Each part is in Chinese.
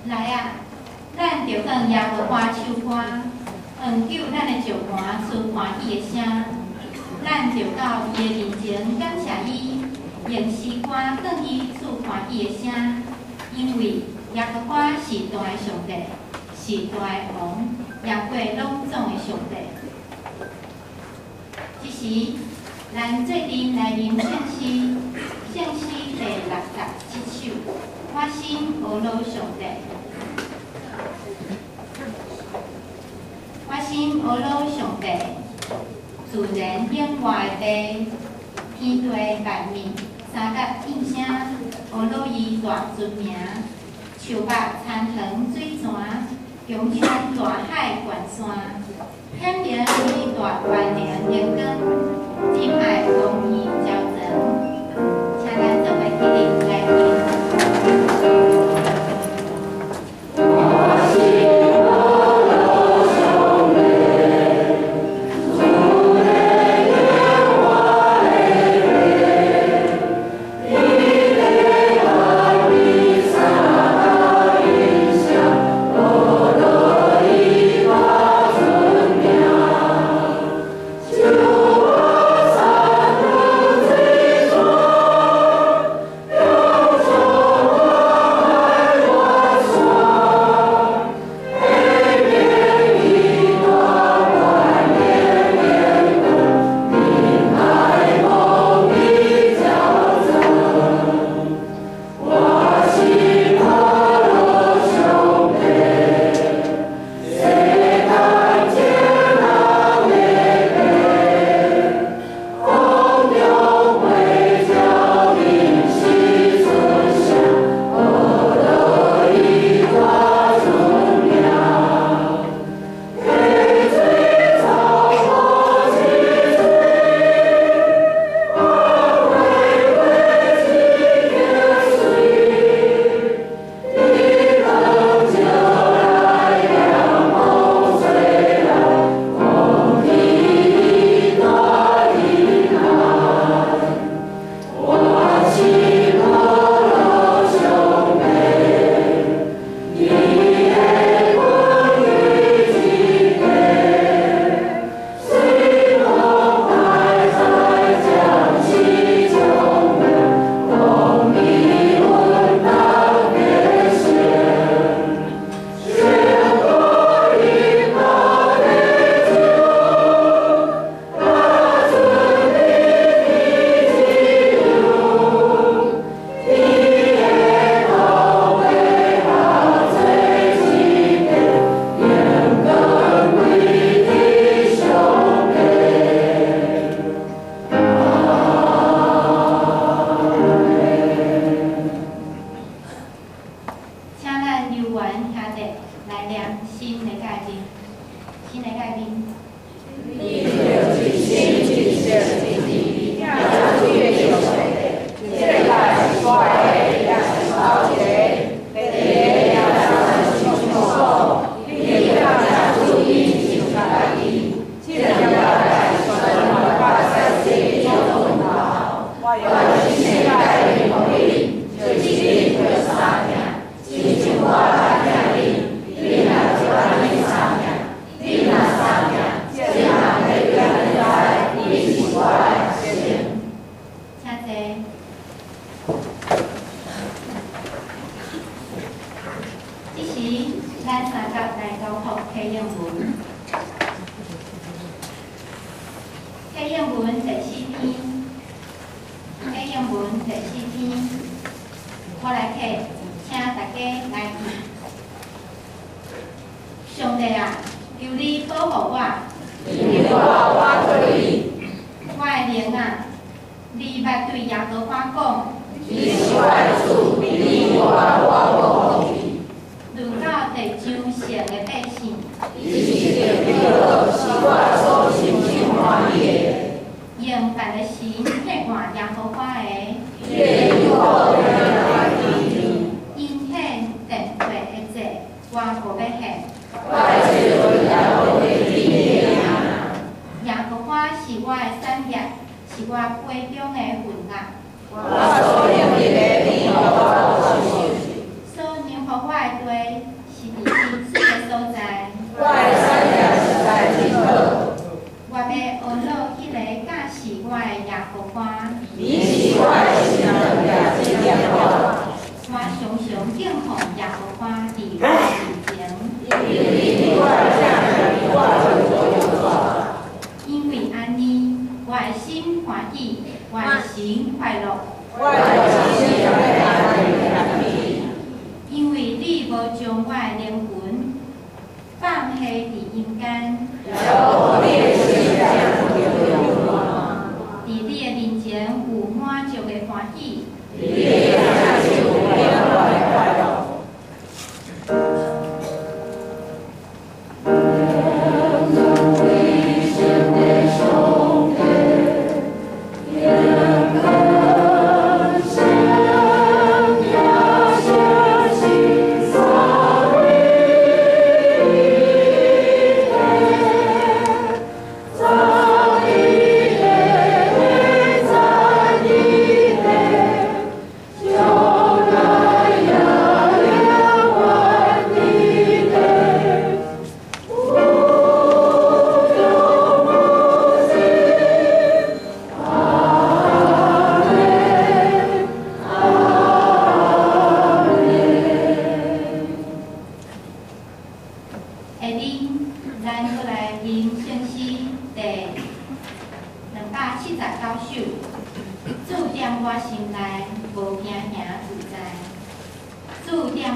来啊，咱着向耶和华唱歌，救咱的石盘出欢喜的声。咱着到伊的面前感谢伊，用诗歌向伊出欢喜的声。因为耶和华是大的上帝，是大的王，也过拢总的上帝。这时，咱做阵来吟圣诗，圣诗第67首，我心俄罗上帝。我心俄罗上帝，自然永外的地，天地万物，三角应声，俄罗伊大尊名，树木参藤水泉，强川大海悬山，显明伊大万灵灵光，真爱公义照常，请咱做伙起立来吟。是我杯中的份啊。我所用的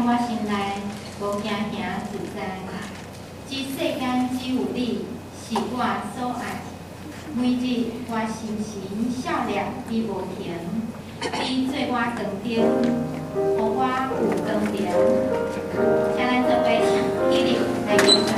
我心内无惊惊自在。即世间只有你，是我所爱。每日我心神笑脸已无停，你做我光灯，互我有光明。请咱做伙唱起立来敬传。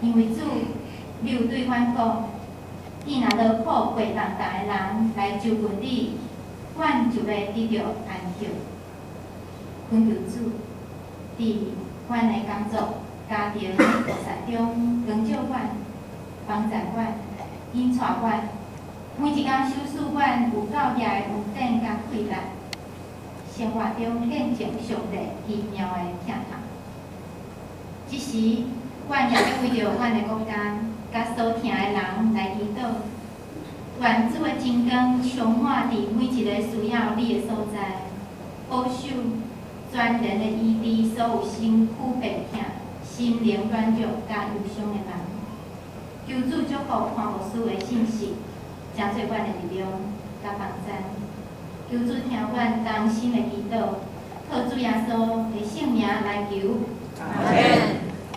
因为主，你有对阮讲，你若落苦背重担的人来求问你，阮就会得到安息。恳求主，伫阮的工作、家庭、学习中光照阮、帮助阮、引带阮，每一工守护阮有够业的稳定甲快乐，生活中见证上帝奇妙的疼痛。即时，阮也要为着阮的国家甲所疼的人来祈祷，愿主的真光充满伫每一个需要你的所在，保守全然的医治所有身躯病痛、心灵软弱甲忧伤的人。求主祝福看护师的信息，成做阮的力量，甲帮赞。求主听阮衷心的祈祷，靠主耶稣的圣名来求。阿门。